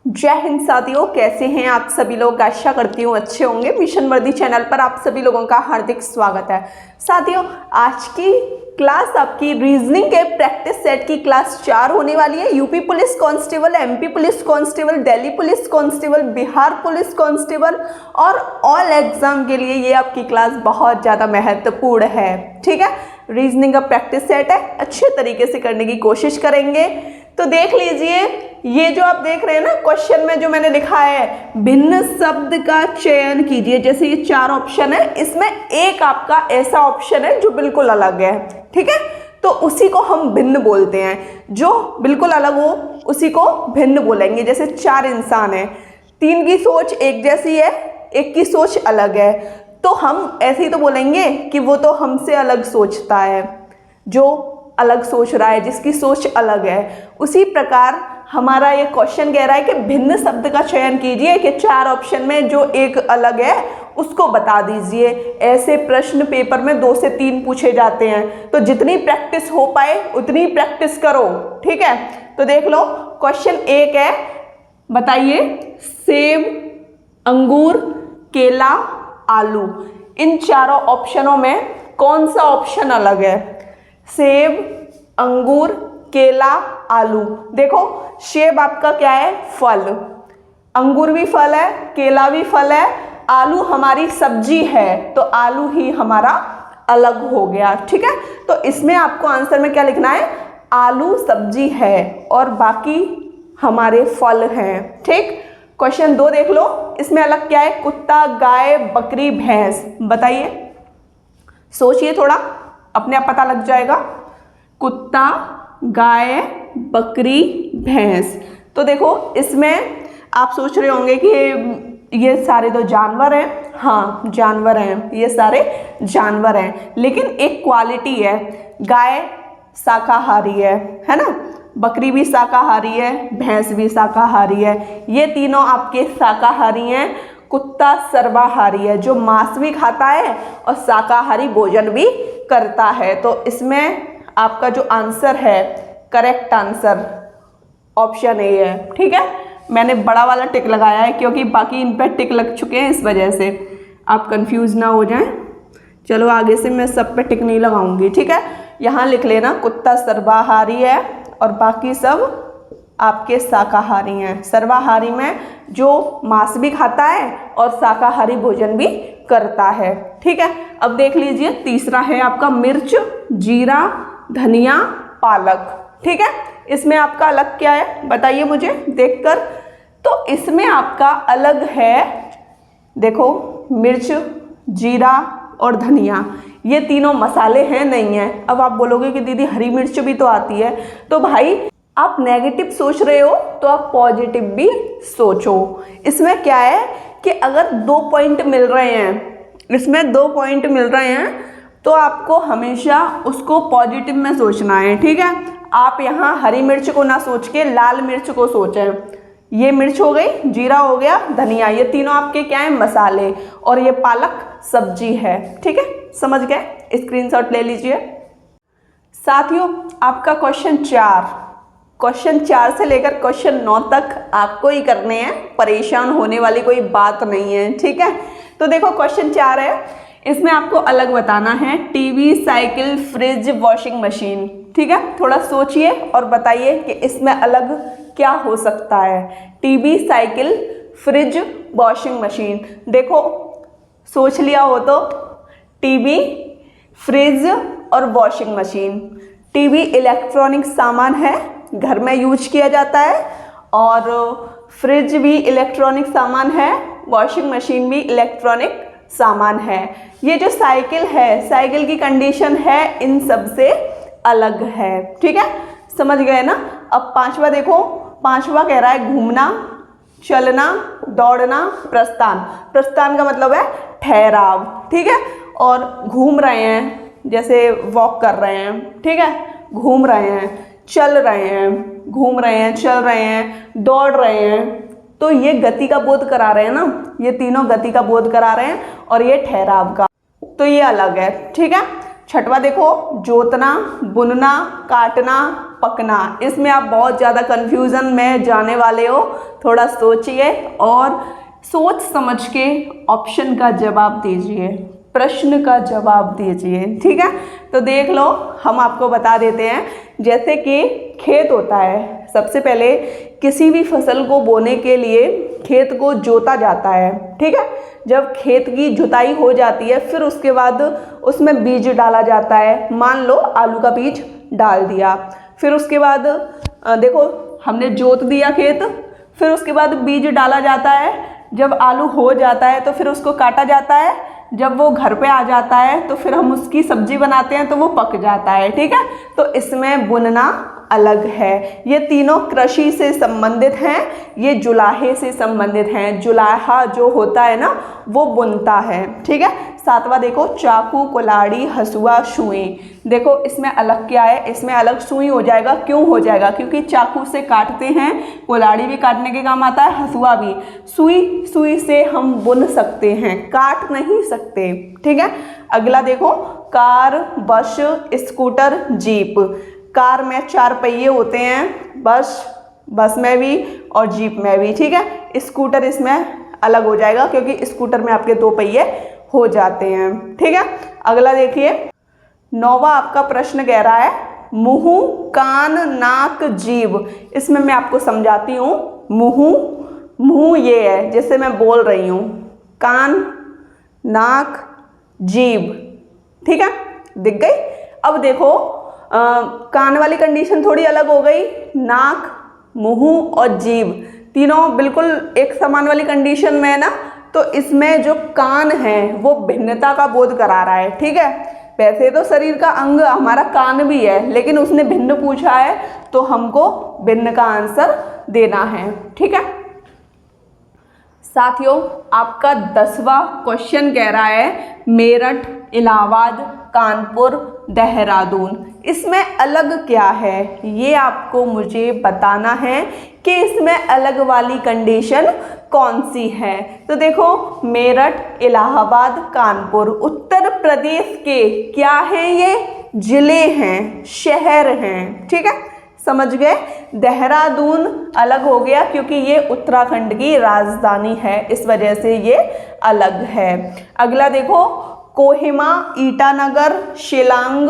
जय हिंद साथियों, कैसे हैं आप सभी लोग। आशा करती हूँ अच्छे होंगे। मिशन वर्दी चैनल पर आप सभी लोगों का हार्दिक स्वागत है। साथियों, आज की क्लास आपकी रीजनिंग के प्रैक्टिस सेट की क्लास 4 होने वाली है। UP police constable, MP police constable, Delhi police constable, Bihar police constable और ऑल एग्जाम के लिए ये आपकी क्लास बहुत ज़्यादा महत्वपूर्ण है। ठीक है, रीजनिंग का प्रैक्टिस सेट है, अच्छे तरीके से करने की कोशिश करेंगे। तो देख लीजिए, ये जो आप देख रहे हैं ना, क्वेश्चन में जो मैंने लिखा है भिन्न शब्द का चयन कीजिए। जैसे ये 4 ऑप्शन है, इसमें एक आपका ऐसा ऑप्शन है जो बिल्कुल अलग है। ठीक है, तो उसी को हम भिन्न बोलते हैं। जो बिल्कुल अलग हो उसी को भिन्न बोलेंगे। जैसे 4 इंसान हैं, 3 की सोच एक जैसी है, एक की सोच अलग है, तो हम ऐसे ही तो बोलेंगे कि वो तो हमसे अलग सोचता है, जो अलग सोच रहा है, जिसकी सोच अलग है। उसी प्रकार हमारा ये क्वेश्चन कह रहा है कि भिन्न शब्द का चयन कीजिए कि 4 ऑप्शन में जो एक अलग है उसको बता दीजिए। ऐसे प्रश्न पेपर में 2 से 3 पूछे जाते हैं, तो जितनी प्रैक्टिस हो पाए उतनी प्रैक्टिस करो। ठीक है, तो देख लो, क्वेश्चन 1 है, बताइए सेब, अंगूर, केला, आलू, इन चारों ऑप्शनों में कौन सा ऑप्शन अलग है। सेब, अंगूर, केला, आलू। देखो, सेब आपका क्या है, फल, अंगूर भी फल है, केला भी फल है, आलू हमारी सब्जी है, तो आलू ही हमारा अलग हो गया। ठीक है, तो इसमें आपको आंसर में क्या लिखना है, आलू सब्जी है और बाकी हमारे फल हैं। ठीक, क्वेश्चन 2 देख लो, इसमें अलग क्या है, कुत्ता, गाय, बकरी, भैंस। बताइए, सोचिए थोड़ा, अपने आप पता लग जाएगा। कुत्ता, गाय, बकरी, भैंस। तो देखो, इसमें आप सोच रहे होंगे कि ये सारे तो जानवर हैं। हाँ, जानवर हैं, ये सारे जानवर हैं, लेकिन एक क्वालिटी है, गाय शाकाहारी है ना, बकरी भी शाकाहारी है, भैंस भी शाकाहारी है, ये तीनों आपके शाकाहारी हैं। कुत्ता सर्वाहारी है, जो मांस भी खाता है और शाकाहारी भोजन भी करता है। तो इसमें आपका जो आंसर है, करेक्ट आंसर ऑप्शन ए है। ठीक है, मैंने बड़ा वाला टिक लगाया है क्योंकि बाकी इन पर टिक लग चुके हैं, इस वजह से आप कंफ्यूज ना हो जाएं। चलो, आगे से मैं सब पे टिक नहीं लगाऊंगी। ठीक है, यहाँ लिख लेना कुत्ता सर्वाहारी है और बाकी सब आपके शाकाहारी हैं। सर्वाहारी में जो मांस भी खाता है और शाकाहारी भोजन भी करता है। ठीक है, अब देख लीजिए, तीसरा है आपका मिर्च, जीरा, धनिया, पालक। ठीक है, इसमें आपका अलग क्या है, बताइए मुझे देखकर। तो इसमें आपका अलग है, देखो, मिर्च, जीरा और धनिया, ये तीनों मसाले हैं, नहीं है। अब आप बोलोगे कि दीदी हरी मिर्च भी तो आती है, तो भाई आप नेगेटिव सोच रहे हो तो आप पॉजिटिव भी सोचो। इसमें क्या है कि अगर 2 पॉइंट मिल रहे हैं, इसमें 2 पॉइंट मिल रहे हैं, तो आपको हमेशा उसको पॉजिटिव में सोचना है। ठीक है, आप यहाँ हरी मिर्च को ना सोच के लाल मिर्च को सोचें। ये मिर्च हो गई, जीरा हो गया, धनिया, ये तीनों आपके क्या है, मसाले, और ये पालक सब्जी है। ठीक है, समझ गए, स्क्रीनशॉट ले लीजिए। साथियों, आपका क्वेश्चन 4 से लेकर क्वेश्चन 9 तक आपको ही करने हैं, परेशान होने वाली कोई बात नहीं है। ठीक है, तो देखो, क्वेश्चन 4 है, इसमें आपको अलग बताना है, TV, cycle, fridge, washing machine. ठीक है, थोड़ा सोचिए और बताइए कि इसमें अलग क्या हो सकता है। TV, cycle, fridge, washing machine. देखो, सोच लिया हो तो टीवी, फ्रिज और वॉशिंग मशीन। टीवी इलेक्ट्रॉनिक सामान है, घर में यूज किया जाता है, और फ्रिज भी इलेक्ट्रॉनिक सामान है, वॉशिंग मशीन भी इलेक्ट्रॉनिक सामान है। ये जो साइकिल है, साइकिल की कंडीशन है इन सब से अलग है। ठीक है, समझ गए ना। अब 5वां देखो, 5वां कह रहा है घूमना, चलना, दौड़ना, प्रस्थान। प्रस्थान का मतलब है ठहराव। ठीक है, और घूम रहे हैं, जैसे वॉक कर रहे हैं। ठीक है, घूम रहे हैं, चल रहे हैं, घूम रहे हैं, चल रहे हैं, दौड़ रहे हैं, तो ये गति का बोध करा रहे हैं ना, ये तीनों गति का बोध करा रहे हैं, और ये ठहराव का, तो ये अलग है। ठीक है, छठवा देखो, जोतना, बुनना, काटना, पकना। इसमें आप बहुत ज़्यादा कन्फ्यूज़न में जाने वाले हो, थोड़ा सोचिए और सोच समझ के ऑप्शन का जवाब दीजिए, प्रश्न का जवाब दीजिए, ठीक है। तो देख लो, हम आपको बता देते हैं। जैसे कि खेत होता है, सबसे पहले किसी भी फसल को बोने के लिए खेत को जोता जाता है, ठीक है। जब खेत की जुताई हो जाती है, फिर उसके बाद उसमें बीज डाला जाता है। मान लो आलू का बीज डाल दिया, फिर उसके बाद देखो हमने जोत दिया खेत, फिर उसके बाद बीज डाला जाता है। जब आलू हो जाता है तो फिर उसको काटा जाता है। जब वो घर पे आ जाता है तो फिर हम उसकी सब्जी बनाते हैं तो वो पक जाता है, ठीक है। तो इसमें बुनना अलग है। ये तीनों कृषि से संबंधित हैं, ये जुलाहे से संबंधित हैं। जुलाहा जो होता है ना, वो बुनता है, ठीक है। सातवां देखो, चाकू, कुल्हाड़ी, हसुआ, सुई। देखो इसमें अलग क्या है, इसमें अलग सुई हो जाएगा। क्यों हो जाएगा? क्योंकि चाकू से काटते हैं, कुल्हाड़ी भी काटने के काम आता है, हसुआ भी। सुई से हम बुन सकते हैं, काट नहीं सकते, ठीक है। अगला देखो, कार, बस, स्कूटर, जीप। कार में 4 पहिए होते हैं, बस में भी और जीप में भी, ठीक है। स्कूटर इसमें अलग हो जाएगा क्योंकि स्कूटर में आपके 2 पहिए हो जाते हैं, ठीक है। अगला देखिए, 9वां आपका प्रश्न कह रहा है मुंह, कान, नाक, जीभ। इसमें मैं आपको समझाती हूँ। मुंह ये है जिससे मैं बोल रही हूँ, कान, नाक, जीभ, ठीक है, दिख गई। अब देखो कान वाली कंडीशन थोड़ी अलग हो गई। नाक, मुंह और जीभ तीनों बिल्कुल एक समान वाली कंडीशन में है ना, तो इसमें जो कान है वो भिन्नता का बोध करा रहा है, ठीक है। वैसे तो शरीर का अंग हमारा कान भी है, लेकिन उसने भिन्न पूछा है तो हमको भिन्न का आंसर देना है, ठीक है। साथियों, आपका 10वां क्वेश्चन कह रहा है मेरठ, इलाहाबाद, कानपुर, देहरादून। इसमें अलग क्या है ये आपको मुझे बताना है कि इसमें अलग वाली कंडीशन कौन सी है। तो देखो, मेरठ, इलाहाबाद, कानपुर उत्तर प्रदेश के क्या हैं? ये जिले हैं, शहर हैं, ठीक है, समझ गए। देहरादून अलग हो गया क्योंकि ये उत्तराखंड की राजधानी है, इस वजह से ये अलग है। अगला देखो, कोहिमा, ईटानगर, शिलांग,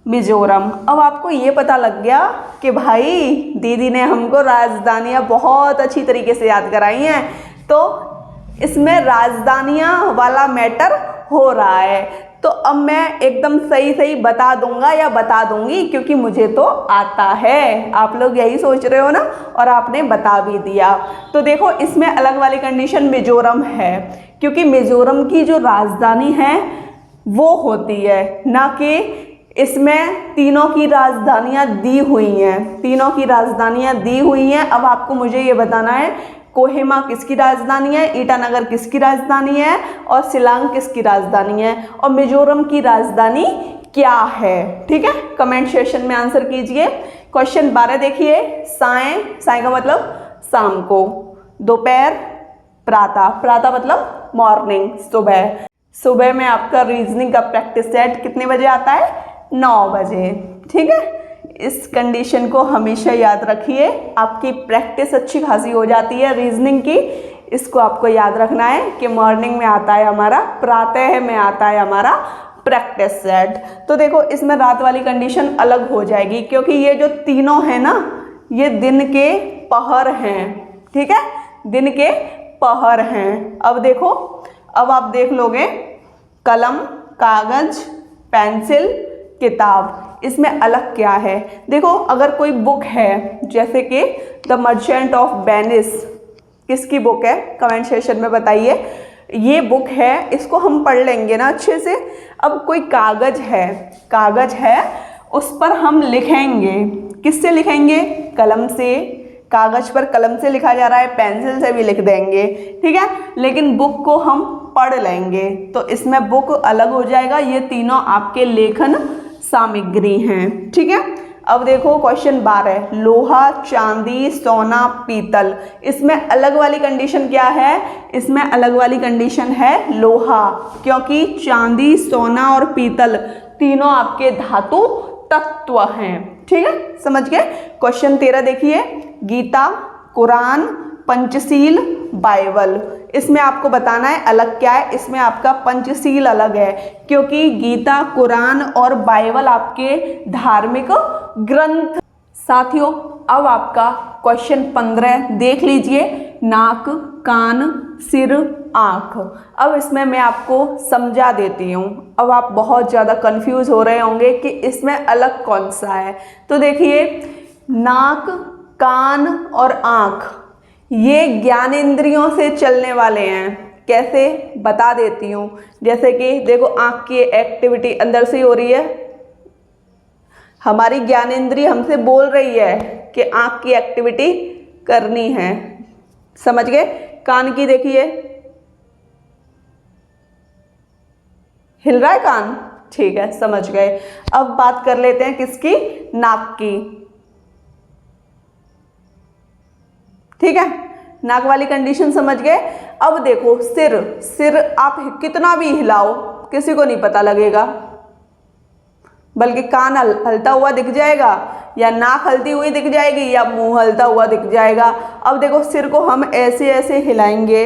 मिजोरम। अब आपको ये पता लग गया कि भाई दीदी ने हमको राजधानियाँ बहुत अच्छी तरीके से याद कराई हैं, तो इसमें राजधानियाँ वाला मैटर हो रहा है। तो अब मैं एकदम सही बता दूंगा या बता दूंगी क्योंकि मुझे तो आता है। आप लोग यही सोच रहे हो ना, और आपने बता भी दिया। तो देखो, इसमें अलग वाली कंडीशन मिजोरम है क्योंकि मिजोरम की जो राजधानी है वो होती है, ना कि इसमें तीनों की राजधानियाँ दी हुई हैं, तीनों की राजधानियाँ दी हुई हैं। अब आपको मुझे ये बताना है कोहिमा किसकी राजधानी है, ईटानगर किसकी राजधानी है और शिलांग किसकी राजधानी है, और मिजोरम की राजधानी क्या है, ठीक है। कमेंट सेक्शन में आंसर कीजिए। क्वेश्चन 12 देखिए, साय का मतलब शाम को, दोपहर, प्रातः मतलब मॉर्निंग, सुबह में आपका रीजनिंग का प्रैक्टिस सेट कितने बजे आता है? 9 बजे, ठीक है। इस कंडीशन को हमेशा याद रखिए, आपकी प्रैक्टिस अच्छी खासी हो जाती है रीजनिंग की। इसको आपको याद रखना है कि मॉर्निंग में आता है हमारा, प्रातः में आता है हमारा प्रैक्टिस सेट। तो देखो, इसमें रात वाली कंडीशन अलग हो जाएगी क्योंकि ये जो तीनों है ना, ये दिन के पहर हैं, ठीक है, दिन के पहर हैं। अब देखो, अब आप देख लोगे कलम, कागज, पेंसिल, किताब, इसमें अलग क्या है। देखो, अगर कोई बुक है जैसे कि द मर्चेंट ऑफ वेनिस, किसकी बुक है? कमेंट सेक्शन में बताइए। ये बुक है, इसको हम पढ़ लेंगे ना अच्छे से। अब कोई कागज है, उस पर हम लिखेंगे, किससे लिखेंगे? कलम से। कागज पर कलम से लिखा जा रहा है, पेंसिल से भी लिख देंगे, ठीक है, लेकिन बुक को हम पढ़ लेंगे, तो इसमें बुक अलग हो जाएगा। ये तीनों आपके लेखन सामग्री हैं, ठीक है। अब देखो क्वेश्चन 12, लोहा, चांदी, सोना, पीतल। इसमें अलग वाली कंडीशन क्या है? इसमें अलग वाली कंडीशन है लोहा, क्योंकि चांदी, सोना और पीतल तीनों आपके धातु तत्व हैं। ठीक है, समझ गए। क्वेश्चन 13 देखिए, गीता, कुरान, पंचशील, बाइबल, इसमें आपको बताना है अलग क्या है। इसमें आपका पंचशील अलग है, क्योंकि गीता, कुरान और बाइबल आपके धार्मिक ग्रंथ। साथियों, अब आपका क्वेश्चन 15 देख लीजिए, नाक, कान, सिर, आँख। अब इसमें मैं आपको समझा देती हूँ। अब आप बहुत ज़्यादा कंफ्यूज हो रहे होंगे कि इसमें अलग कौन सा है। तो देखिए, नाक, कान और आँख ये ज्ञानेंद्रियों से चलने वाले हैं। कैसे, बता देती हूँ। जैसे कि देखो, आँख की एक्टिविटी अंदर से हो रही है, हमारी ज्ञानेंद्रिय हमसे बोल रही है कि आँख की एक्टिविटी करनी है, समझ गए। कान की देखिए, हिल रहा है कान, ठीक है, समझ गए। अब बात कर लेते हैं किसकी, नाक की। ठीक है, नाक वाली कंडीशन समझ गए। अब देखो, सिर, सिर आप कितना भी हिलाओ किसी को नहीं पता लगेगा, बल्कि कान हलता हुआ दिख जाएगा, या नाक हलती हुई दिख जाएगी, या मुंह हलता हुआ दिख जाएगा। अब देखो, सिर को हम ऐसे ऐसे हिलाएंगे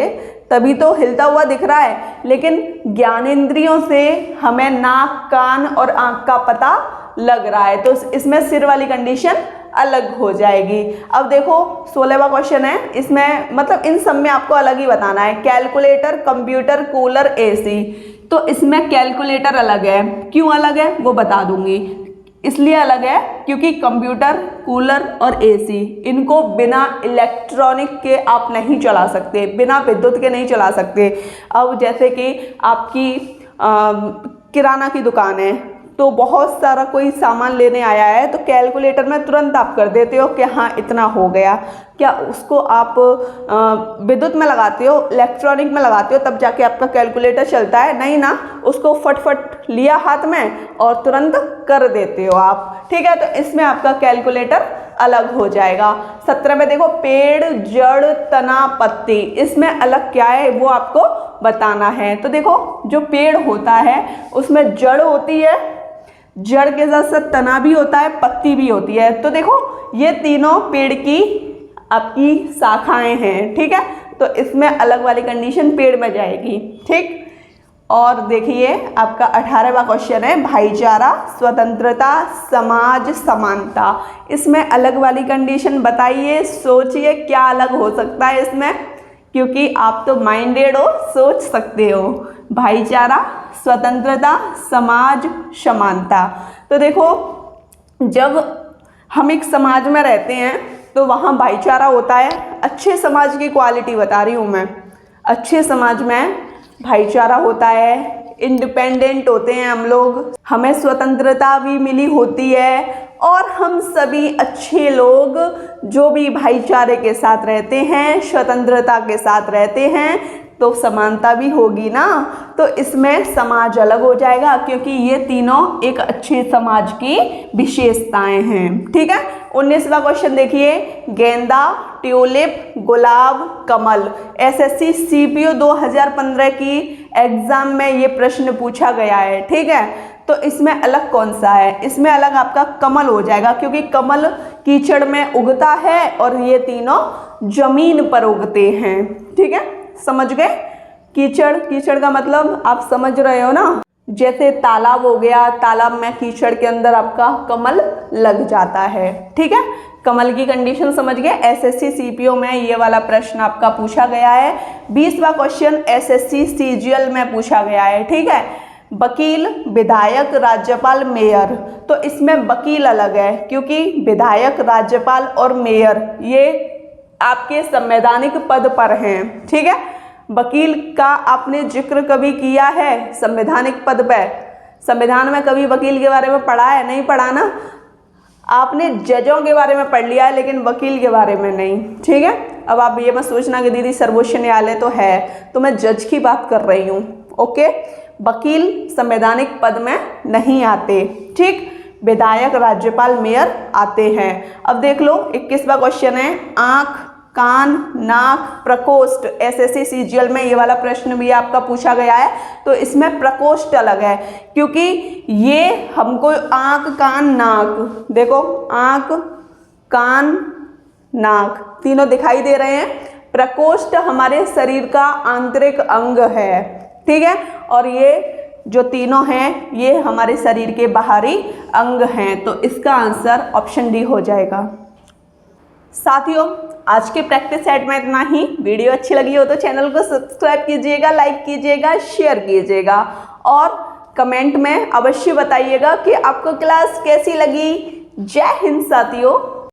तभी तो हिलता हुआ दिख रहा है, लेकिन ज्ञानेंद्रियों से हमें नाक, कान और आँख का पता लग रहा है, तो इसमें सिर वाली कंडीशन अलग हो जाएगी। अब देखो, 16वां क्वेश्चन है, इसमें मतलब इन सब में आपको अलग ही बताना है। Calculator, computer, cooler, AC. तो इसमें कैलकुलेटर अलग है। क्यों अलग है वो बता दूंगी। इसलिए अलग है क्योंकि कंप्यूटर, कूलर और एसी इनको बिना इलेक्ट्रॉनिक के आप नहीं चला सकते, बिना विद्युत के नहीं चला सकते। अब जैसे कि आपकी किराना की दुकान है, तो बहुत सारा कोई सामान लेने आया है, तो कैलकुलेटर में तुरंत आप कर देते हो कि हाँ इतना हो गया। क्या उसको आप विद्युत में लगाते हो, इलेक्ट्रॉनिक में लगाते हो, तब जाके आपका कैलकुलेटर चलता है? नहीं ना, उसको फटफट लिया हाथ में और तुरंत कर देते हो आप। ठीक है, तो इसमें आपका कैलकुलेटर अलग हो जाएगा। 17 में देखो, पेड़, जड़, तना, पत्ती, इसमें अलग क्या है वो आपको बताना है। तो देखो, जो पेड़ होता है उसमें जड़ होती है, जड़ के साथ साथ तना भी होता है, पत्ती भी होती है। तो देखो, ये तीनों पेड़ की आपकी शाखाएं हैं। ठीक है, तो इसमें अलग वाली कंडीशन पेड़ में जाएगी। ठीक, और देखिए आपका 18वां क्वेश्चन है, भाईचारा, स्वतंत्रता, समाज, समानता। इसमें अलग वाली कंडीशन बताइए, सोचिए क्या अलग हो सकता है इसमें, क्योंकि आप तो माइंडेड हो, सोच सकते हो। भाईचारा, स्वतंत्रता, समाज, समानता। तो देखो, जब हम एक समाज में रहते हैं तो वहाँ भाईचारा होता है। अच्छे समाज की क्वालिटी बता रही हूँ मैं। अच्छे समाज में भाईचारा होता है, इंडिपेंडेंट होते हैं हम लोग, हमें स्वतंत्रता भी मिली होती है, और हम सभी अच्छे लोग जो भी भाईचारे के साथ रहते हैं, स्वतंत्रता के साथ रहते हैं, तो समानता भी होगी ना। तो इसमें समाज अलग हो जाएगा, क्योंकि ये तीनों एक अच्छे समाज की विशेषताएं हैं। ठीक है, 19वां क्वेश्चन देखिए, गेंदा, ट्यूलिप, गुलाब, कमल। एसएससी सीपीओ 2015 की एग्जाम में ये प्रश्न पूछा गया है। ठीक है, तो इसमें अलग कौन सा है? इसमें अलग आपका कमल हो जाएगा, क्योंकि कमल कीचड़ में उगता है और ये तीनों जमीन पर उगते हैं। ठीक है, समझ गए। कीचड़, कीचड़ का मतलब आप समझ रहे हो ना, जैसे तालाब हो गया, तालाब में कीचड़ के अंदर आपका कमल लग जाता है। ठीक है, कमल की कंडीशन समझ गए। एसएससी सीपीओ में ये वाला प्रश्न आपका पूछा गया है। 20वां क्वेश्चन एसएससी सीजीएल में पूछा गया है। ठीक है, वकील, विधायक, राज्यपाल, मेयर। तो इसमें वकील अलग है, क्योंकि विधायक, राज्यपाल और मेयर ये आपके संवैधानिक पद पर हैं। ठीक है, वकील का आपने जिक्र कभी किया है संवैधानिक पद पे? संविधान में कभी वकील के बारे में पढ़ा है? नहीं पढ़ा ना। आपने जजों के बारे में पढ़ लिया है, लेकिन वकील के बारे में नहीं। ठीक है, अब आप ये मत सोचना कि दीदी सर्वोच्च न्यायालय तो है, तो मैं जज की बात कर रही हूँ। ओके, वकील संवैधानिक पद में नहीं आते। ठीक, विधायक, राज्यपाल, मेयर आते हैं। अब देख लो, 21वां क्वेश्चन है, आँख, कान, नाक, प्रकोष्ठ। एसएससी सीजीएल में ये वाला प्रश्न भी आपका पूछा गया है, तो इसमें प्रकोष्ठ अलग है, क्योंकि ये हमको आँख, कान, नाक, देखो आँख, कान, नाक तीनों दिखाई दे रहे हैं। प्रकोष्ठ हमारे शरीर का आंतरिक अंग है, ठीक है, और ये जो तीनों हैं ये हमारे शरीर के बाहरी अंग हैं, तो इसका आंसर ऑप्शन डी हो जाएगा। साथियों, आज के प्रैक्टिस सेट में इतना ही। वीडियो अच्छी लगी हो तो चैनल को सब्सक्राइब कीजिएगा, लाइक कीजिएगा, शेयर कीजिएगा और कमेंट में अवश्य बताइएगा कि आपको क्लास कैसी लगी। जय हिंद साथियों।